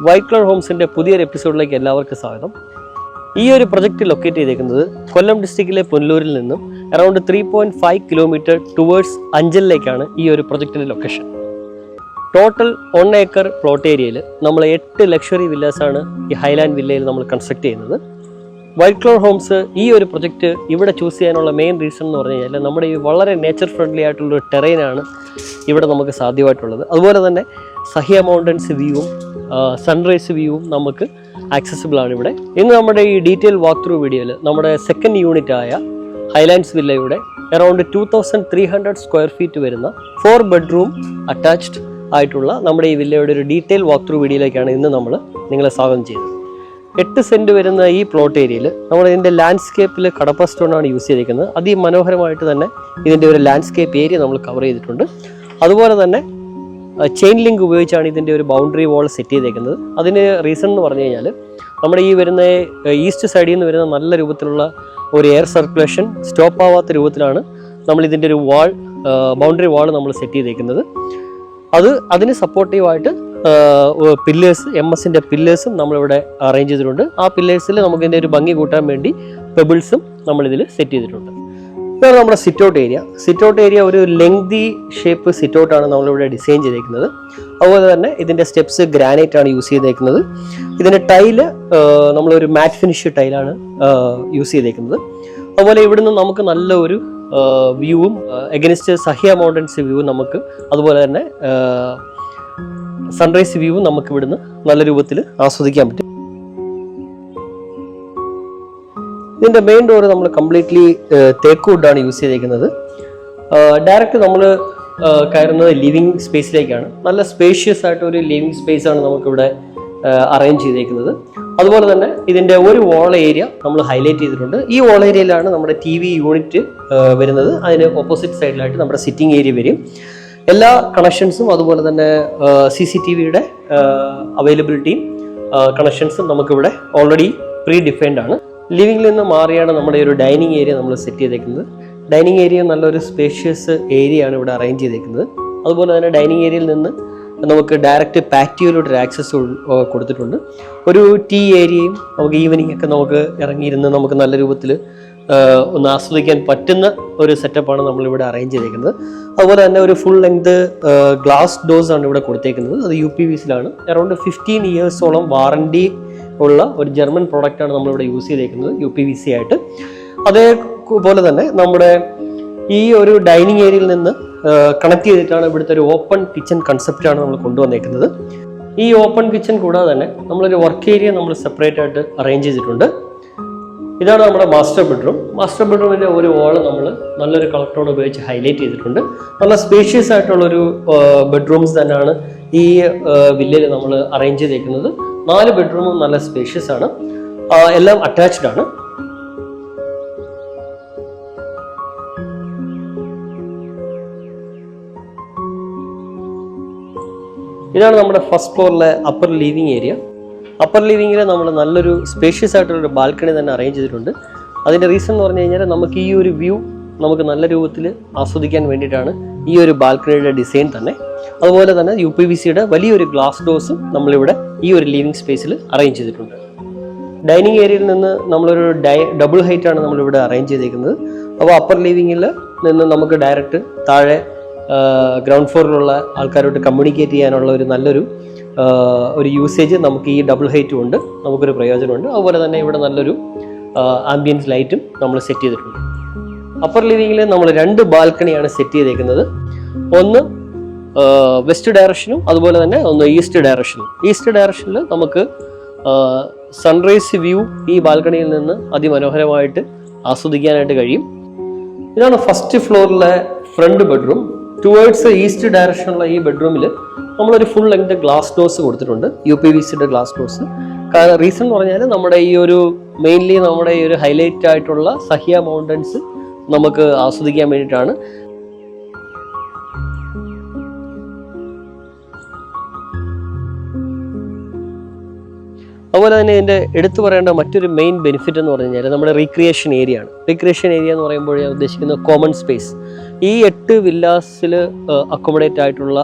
White colour ഹോംസിൻ്റെ പുതിയൊരു എപ്പിസോഡിലേക്ക് എല്ലാവർക്കും സ്വാഗതം. ഈ ഒരു പ്രൊജക്റ്റ് ലൊക്കേറ്റ് ചെയ്തേക്കുന്നത് കൊല്ലം ഡിസ്ട്രിക്റ്റിലെ പുനലൂരിൽ നിന്നും അറൗണ്ട് 3.5 കിലോമീറ്റർ ടുവേർഡ്സ് അഞ്ചലിലേക്കാണ് ഈ ഒരു പ്രൊജക്റ്റിൻ്റെ ലൊക്കേഷൻ. ടോട്ടൽ 1 ഏക്കർ പ്ലോട്ട് ഏരിയയിൽ നമ്മൾ 8 ലക്ഷറി വില്ലാസാണ് ഈ ഹൈലാൻഡ് വില്ലയിൽ നമ്മൾ കൺസ്ട്രക്ട് ചെയ്യുന്നത്. വൈറ്റ് കളർ ഹോംസ് ഈ ഒരു പ്രൊജക്റ്റ് ഇവിടെ ചൂസ് ചെയ്യാനുള്ള മെയിൻ റീസൺ എന്ന് പറഞ്ഞു കഴിഞ്ഞാൽ നമ്മുടെ ഈ വളരെ നേച്ചർ ഫ്രണ്ട്ലി ആയിട്ടുള്ളൊരു ടെറൈനാണ് ഇവിടെ നമുക്ക് സാധ്യമായിട്ടുള്ളത്. അതുപോലെ തന്നെ സഹ്യ മൗണ്ടൻസ് വ്യൂവും സൺറൈസ് വ്യൂവും നമുക്ക് ആക്സസിബിൾ ആണ് ഇവിടെ. ഇന്ന് നമ്മുടെ ഈ ഡീറ്റെയിൽ വാക്ക് ത്രൂ വീഡിയോയിൽ നമ്മുടെ സെക്കൻഡ് യൂണിറ്റ് ആയ ഹൈലാൻഡ്സ് വില്ലയുടെ അറൗണ്ട് 2300 സ്ക്വയർ ഫീറ്റ് വരുന്ന 4 ബെഡ്റൂം അറ്റാച്ച്ഡ് ആയിട്ടുള്ള നമ്മുടെ ഈ വില്ലയുടെ ഒരു ഡീറ്റെയിൽ വാക്ക് ത്രൂ വീഡിയോയിലേക്കാണ് ഇന്ന് നമ്മൾ നിങ്ങളെ സ്വാഗതം ചെയ്യുന്നത്. 8 സെൻറ്റ് വരുന്ന ഈ പ്ലോട്ട് ഏരിയയിൽ നമ്മൾ ഇതിൻ്റെ ലാൻഡ്സ്കേപ്പിൽ കടപ്പ സ്റ്റോണാണ് യൂസ് ചെയ്തിരിക്കുന്നത്. അതിമനോഹരമായിട്ട് തന്നെ ഇതിൻ്റെ ഒരു ലാൻഡ്സ്കേപ്പ് ഏരിയ നമ്മൾ കവർ ചെയ്തിട്ടുണ്ട്. അതുപോലെ തന്നെ ചെയിൻ ലിങ്ക് ഉപയോഗിച്ചാണ് ഇതിൻ്റെ ഒരു ബൗണ്ടറി വാൾ സെറ്റ് ചെയ്തേക്കുന്നത്. അതിന് റീസൺ എന്ന് പറഞ്ഞു കഴിഞ്ഞാൽ നമ്മുടെ ഈ വരുന്ന ഈസ്റ്റ് സൈഡിൽ നിന്ന് വരുന്ന നല്ല രൂപത്തിലുള്ള ഒരു എയർ സർക്കുലേഷൻ സ്റ്റോപ്പ് ആവാത്ത രൂപത്തിലാണ് നമ്മൾ ഇതിൻ്റെ ഒരു വാൾ ബൗണ്ടറി വാൾ നമ്മൾ സെറ്റ് ചെയ്തേക്കുന്നത്. അതിന് സപ്പോർട്ടീവായിട്ട് പില്ലേഴ്സ് MS-ൻ്റെ പില്ലേഴ്സും നമ്മളിവിടെ അറേഞ്ച് ചെയ്തിട്ടുണ്ട്. ആ പില്ലേഴ്സിൽ നമുക്കിതിൻ്റെ ഒരു ഭംഗി കൂട്ടാൻ വേണ്ടി പെബിൾസും നമ്മളിതിൽ സെറ്റ് ചെയ്തിട്ടുണ്ട്. ഇതാണ് നമ്മുടെ സിറ്റ് ഔട്ട് ഏരിയ ഒരു ലെങ്തി ഷേപ്പ് സിറ്റ് ഔട്ടാണ് നമ്മളിവിടെ ഡിസൈൻ ചെയ്തേക്കുന്നത്. അതുപോലെ തന്നെ ഇതിൻ്റെ സ്റ്റെപ്സ് ഗ്രാനൈറ്റ് ആണ് യൂസ് ചെയ്തേക്കുന്നത്. ഇതിൻ്റെ ടൈല് നമ്മളൊരു മാറ്റ് ഫിനിഷ് ടൈലാണ് യൂസ് ചെയ്തേക്കുന്നത്. അതുപോലെ ഇവിടുന്ന് നമുക്ക് നല്ല ഒരു വ്യൂവും എഗനിസ്റ്റ് സഹ്യ മൗണ്ടൻസ് വ്യൂ നമുക്ക് അതുപോലെ തന്നെ സൺറൈസ് വ്യൂവും നമുക്ക് ഇവിടുന്ന് നല്ല രൂപത്തിൽ ആസ്വദിക്കാൻ പറ്റും. ഇതിൻ്റെ മെയിൻ ഡോറ് നമ്മൾ കംപ്ലീറ്റ്ലി തേക്ക് വുഡാണ് യൂസ് ചെയ്തേക്കുന്നത്. ഡയറക്റ്റ് നമ്മൾ കയറുന്നത് ലിവിങ് സ്പേസിലേക്കാണ്. നല്ല സ്പേഷ്യസ് ആയിട്ട് ഒരു ലിവിങ് സ്പേസ് ആണ് നമുക്കിവിടെ അറേഞ്ച് ചെയ്തേക്കുന്നത്. അതുപോലെ തന്നെ ഇതിൻ്റെ ഒരു വാൾ ഏരിയ നമ്മൾ ഹൈലൈറ്റ് ചെയ്തിട്ടുണ്ട്. ഈ വാൾ ഏരിയയിലാണ് നമ്മുടെ TV യൂണിറ്റ് വരുന്നത്. അതിന് ഓപ്പോസിറ്റ് സൈഡിലായിട്ട് നമ്മുടെ സിറ്റിംഗ് ഏരിയ വരും. എല്ലാ കണക്ഷൻസും അതുപോലെ തന്നെ CCTVയുടെ അവൈലബിലിറ്റിയും കണക്ഷൻസും നമുക്കിവിടെ ഓൾറെഡി പ്രീ ഡിഫൈൻഡ് ആണ്. ലിവിങ്ങിൽ നിന്ന് മാറിയാണ് നമ്മുടെ ഒരു ഡൈനിങ് ഏരിയ നമ്മൾ സെറ്റ് ചെയ്തേക്കുന്നത്. ഡൈനിങ് ഏരിയ നല്ലൊരു സ്പേഷ്യസ് ഏരിയ ആണ് ഇവിടെ അറേഞ്ച് ചെയ്തേക്കുന്നത്. അതുപോലെ തന്നെ ഡൈനിങ് ഏരിയയിൽ നിന്ന് നമുക്ക് ഡയറക്റ്റ് പാറ്റിയോയിലോട്ട് ആക്സസ് കൊടുത്തിട്ടുണ്ട്. ഒരു ടീ ഏരിയയും നമുക്ക് ഈവനിങ് ഒക്കെ നമുക്ക് ഇറങ്ങിയിരുന്ന് നമുക്ക് നല്ല രൂപത്തിൽ ഒന്ന് ആസ്വദിക്കാൻ പറ്റുന്ന ഒരു സെറ്റപ്പാണ് നമ്മളിവിടെ അറേഞ്ച് ചെയ്തേക്കുന്നത്. അതുപോലെ തന്നെ ഒരു ഫുൾ ലെങ്ത് ഗ്ലാസ് ഡോസ് ആണ് ഇവിടെ കൊടുത്തേക്കുന്നത്. അത് UPVCയിലാണ്. അറൗണ്ട് 15 ഇയേഴ്സോളം വാറണ്ടി ഉള്ള ഒരു ജർമ്മൻ പ്രോഡക്റ്റാണ് നമ്മളിവിടെ യൂസ് ചെയ്തേക്കുന്നത് UPVC ആയിട്ട്. അതേപോലെ തന്നെ നമ്മുടെ ഈ ഒരു ഡൈനിങ് ഏരിയയിൽ നിന്ന് കണക്ട് ചെയ്തിട്ടാണ് ഇവിടുത്തെ ഒരു ഓപ്പൺ കിച്ചൺ കൺസെപ്റ്റാണ് നമ്മൾ കൊണ്ടുവന്നേക്കുന്നത്. ഈ ഓപ്പൺ കിച്ചൺ കൂടാതെ തന്നെ നമ്മളൊരു വർക്ക് ഏരിയ നമ്മൾ സെപ്പറേറ്റ് ആയിട്ട് അറേഞ്ച് ചെയ്തിട്ടുണ്ട്. ഇതാണ് നമ്മുടെ മാസ്റ്റർ ബെഡ്റൂമിൻ്റെ ഒരു വാള് നമ്മൾ നല്ലൊരു കളർ ടോൺ ഉപയോഗിച്ച് ഹൈലൈറ്റ് ചെയ്തിട്ടുണ്ട്. നല്ല സ്പേഷ്യസ് ആയിട്ടുള്ളൊരു ബെഡ്റൂംസ് തന്നെയാണ് ഈ വില്ലയിൽ നമ്മൾ അറേഞ്ച് ചെയ്തേക്കുന്നത്. 4 ബെഡ്റൂമും നല്ല സ്പേഷ്യസ് ആണ്, എല്ലാം അറ്റാച്ച്ഡ് ആണ്. ഇതാണ് നമ്മുടെ ഫസ്റ്റ് ഫ്ലോറിലെ അപ്പർ ലിവിങ് ഏരിയ. അപ്പർ ലിവിങ്ങിൽ നമ്മൾ നല്ലൊരു സ്പേഷ്യസ് ആയിട്ടുള്ളൊരു ബാൽക്കണി തന്നെ അറേഞ്ച് ചെയ്തിട്ടുണ്ട്. അതിൻ്റെ റീസൺ എന്ന് പറഞ്ഞു കഴിഞ്ഞാൽ നമുക്ക് ഈ ഒരു വ്യൂ നമുക്ക് നല്ല രൂപത്തിൽ ആസ്വദിക്കാൻ വേണ്ടിയിട്ടാണ് ഈ ഒരു ബാൽക്കണിയുടെ ഡിസൈൻ തന്നെ. അതുപോലെ തന്നെ UPVCയുടെ വലിയൊരു ഗ്ലാസ് ഡോസും നമ്മളിവിടെ ഈ ഒരു ലിവിങ് സ്പേസിൽ അറേഞ്ച് ചെയ്തിട്ടുണ്ട്. ഡൈനിങ് ഏരിയയിൽ നിന്ന് നമ്മളൊരു ഡബിൾ ഹൈറ്റ് ആണ് നമ്മളിവിടെ അറേഞ്ച് ചെയ്തേക്കുന്നത്. അപ്പോൾ അപ്പർ ലിവിങ്ങിൽ നിന്ന് നമുക്ക് ഡയറക്റ്റ് താഴെ ഗ്രൗണ്ട് ഫ്ലോറിലുള്ള ആൾക്കാരോട്ട് കമ്മ്യൂണിക്കേറ്റ് ചെയ്യാനുള്ള ഒരു നല്ലൊരു ഒരു യൂസേജ് നമുക്ക് ഈ ഡബിൾ ഹൈറ്റ് കൊണ്ട് നമുക്കൊരു പ്രയോജനമുണ്ട്. അതുപോലെ തന്നെ ഇവിടെ നല്ലൊരു ആംബിയൻസ് ലൈറ്റും നമ്മൾ സെറ്റ് ചെയ്തിട്ടുണ്ട്. അപ്പർ ലിവിങ്ങിൽ നമ്മൾ 2 ബാൽക്കണിയാണ് സെറ്റ് ചെയ്തേക്കുന്നത്. ഒന്ന് വെസ്റ്റ് ഡയറക്ഷനും അതുപോലെ തന്നെ ഒന്ന് ഈസ്റ്റ് ഡയറക്ഷനിൽ നമുക്ക് സൺറൈസ് വ്യൂ ഈ ബാൽക്കണിയിൽ നിന്ന് അതിമനോഹരമായിട്ട് ആസ്വദിക്കാനായിട്ട് കഴിയും. ഇതാണ് ഫസ്റ്റ് ഫ്ലോറിലെ ഫ്രണ്ട് ബെഡ്റൂം. ടുവേർഡ്സ് ഈസ്റ്റ് ഡയറക്ഷനുള്ള ഈ ബെഡ്റൂമിൽ നമ്മളൊരു ഫുൾ ലെങ്ത് ഗ്ലാസ് ഡോസ് കൊടുത്തിട്ടുണ്ട്, UPVCയുടെ ഗ്ലാസ് ഡോസ്. റീസൺ എന്ന് പറഞ്ഞാൽ നമ്മുടെ ഈ ഒരു മെയിൻലി നമ്മുടെ ഈ ഒരു ഹൈലൈറ്റ് ആയിട്ടുള്ള സഹ്യ മൗണ്ടൻസ് നമുക്ക് ആസ്വദിക്കാൻ വേണ്ടിയിട്ടാണ്. അതുപോലെ തന്നെ ഇതിൻ്റെ എടുത്തു പറയേണ്ട മറ്റൊരു മെയിൻ ബെനിഫിറ്റ് എന്ന് പറഞ്ഞു കഴിഞ്ഞാൽ നമ്മുടെ റീക്രിയേഷൻ ഏരിയ ആണ്. റീക്രിയേഷൻ ഏരിയ എന്ന് പറയുമ്പോൾ ഞാൻ ഉദ്ദേശിക്കുന്നത് കോമൺ സ്പേസ്. ഈ 8 വില്ലാസിൽ അക്കോമഡേറ്റ് ആയിട്ടുള്ള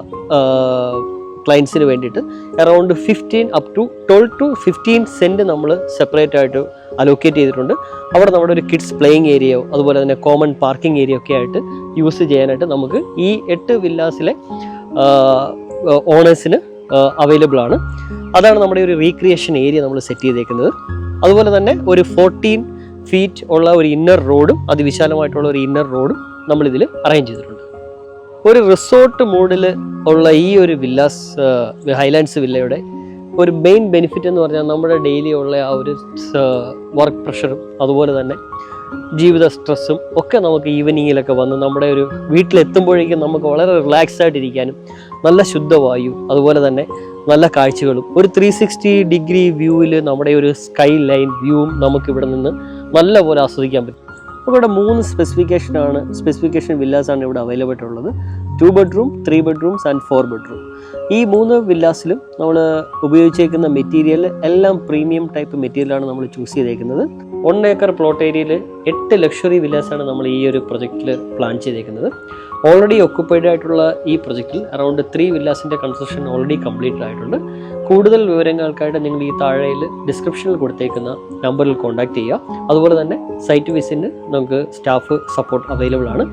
ക്ലയൻസിന് വേണ്ടിയിട്ട് അറൗണ്ട് 12 to 15 സെൻറ്റ് നമ്മൾ സെപ്പറേറ്റ് ആയിട്ട് അലോക്കേറ്റ് ചെയ്തിട്ടുണ്ട്. അവിടെ നമ്മുടെ ഒരു കിഡ്സ് പ്ലേയിങ് ഏരിയയോ അതുപോലെ തന്നെ കോമൺ പാർക്കിംഗ് ഏരിയ ഒക്കെ ആയിട്ട് യൂസ് ചെയ്യാനായിട്ട് നമുക്ക് ഈ 8 വില്ലാസിലെ ഓണേഴ്സിന് അവൈലബിൾ ആണ്. അതാണ് നമ്മുടെ ഒരു റീക്രിയേഷൻ ഏരിയ നമ്മൾ സെറ്റ് ചെയ്തേക്കുന്നത്. അതുപോലെ തന്നെ ഒരു 14 ഫീറ്റ് ഉള്ള ഒരു ഇന്നർ റോഡും അതിവിശാലമായിട്ടുള്ള ഒരു ഇന്നർ റോഡും നമ്മളിതിൽ അറേഞ്ച് ചെയ്തിട്ടുണ്ട്. ഒരു റിസോർട്ട് മോഡിൽ ഉള്ള ഈ ഒരു വില്ലാസ് ഹൈലാൻഡ്സ് വില്ലയുടെ ഒരു മെയിൻ ബെനിഫിറ്റ് എന്ന് പറഞ്ഞാൽ നമ്മുടെ ഡെയിലി ഉള്ള ആ ഒരു വർക്ക് പ്രഷറും അതുപോലെ തന്നെ ജീവിത സ്ട്രെസ്സും ഒക്കെ നമുക്ക് ഈവനിങ്ങിലൊക്കെ വന്ന് നമ്മുടെ ഒരു വീട്ടിലെത്തുമ്പോഴേക്കും നമുക്ക് വളരെ റിലാക്സ് ആയിട്ടിരിക്കാനും നല്ല ശുദ്ധവായു അതുപോലെ തന്നെ നല്ല കാഴ്ചകളും ഒരു 360 ഡിഗ്രി വ്യൂവിൽ നമ്മുടെ ഒരു സ്കൈ ലൈൻ വ്യൂവും നമുക്കിവിടെ നിന്ന് നല്ലപോലെ ആസ്വദിക്കാൻ പറ്റും. അപ്പോൾ ഇവിടെ 3 സ്പെസിഫിക്കേഷൻ വില്ലാസാണ് ഇവിടെ അവൈലബിൾ ആയിട്ടുള്ളത്. 2 bedroom, 3 bedrooms and 4 bedroom. ഈ 3 വില്ലാസിലും നമ്മൾ ഉപയോഗിച്ചേക്കുന്ന മെറ്റീരിയൽ എല്ലാം പ്രീമിയം ടൈപ്പ് മെറ്റീരിയലാണ് നമ്മൾ ചൂസ് ചെയ്തേക്കുന്നത്. 1 ഏക്കർ പ്ലോട്ട് ഏരിയയിൽ 8 ലക്ഷറി വില്ലാസാണ് നമ്മൾ ഈ ഒരു പ്രൊജക്റ്റിൽ പ്ലാൻ ചെയ്തേക്കുന്നത്. ഓൾറെഡി ഒക്കുപ്പൈഡ് ആയിട്ടുള്ള ഈ പ്രൊജക്റ്റിൽ അറൗണ്ട് 3 വില്ലാസിൻ്റെ കൺസ്ട്രക്ഷൻ ഓൾറെഡി കംപ്ലീറ്റ് ആയിട്ടുണ്ട്. കൂടുതൽ വിവരങ്ങൾക്കായിട്ട് നിങ്ങൾ ഈ താഴെയിൽ ഡിസ്ക്രിപ്ഷനിൽ കൊടുത്തേക്കുന്ന നമ്പറിൽ കോൺടാക്ട് ചെയ്യുക. അതുപോലെ തന്നെ സൈറ്റ് വിസിറ്റിന് നമുക്ക് സ്റ്റാഫ് സപ്പോർട്ട് അവൈലബിൾ ആണ്.